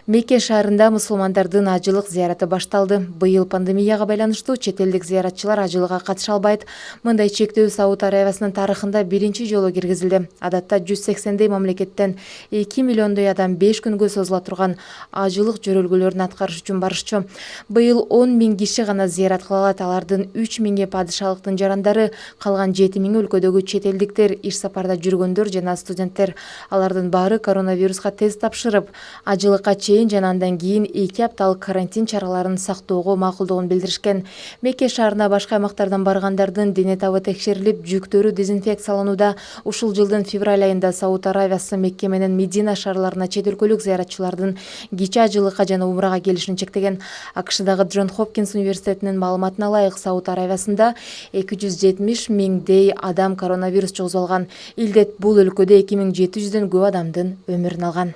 Мекке шаарында мусулмандардын ажылык зыяраты башталды. Быйыл пандемияга байланыштуу чет элдик зыяратчылар ажылыкка катыша албайт. Мындай чектөө Сауд Арабиясынын тарыхында биринчи жолу киргизилди. Адатта 180 мамлекеттен 2 миллиондой адам 5 күнгө созула турган ажылык жөрөлгөлөрүн аткарыш үчүн барышчу. Быйыл 10 000 киши гана зыярат кыла алат. Алардын 3 000 падышалыктын жарандары, калган 7 000 өлкөдөгү чет элдиктер, иш сапарда жүргөндөр жана студенттер. Алардын баары коронавируска тест тапшырып, ажылыкка жана андан кийин 2 апталык карантин чараларын сактоого макулдугун билдиришкен. Мекке шаарына башка аймактардан баргандардын дене табы текшерилип, жүктөрү дезинфекцияланууда. Ушул жылдын февраль айында Сауд Арабиясы Мекке менен Медина шаарларына чет өлкөлүк зыяратчылардын кичи ажылыкка жана умрага келишин чектеген. АКШдагы Джон Хопкинс университетинин маалыматына ылайык, Сауд Арабиясында 270 000 адам коронавирус жугузуп алган. Илдет бул өлкөдө 2700дөн көп адамдын өмүрүн алган.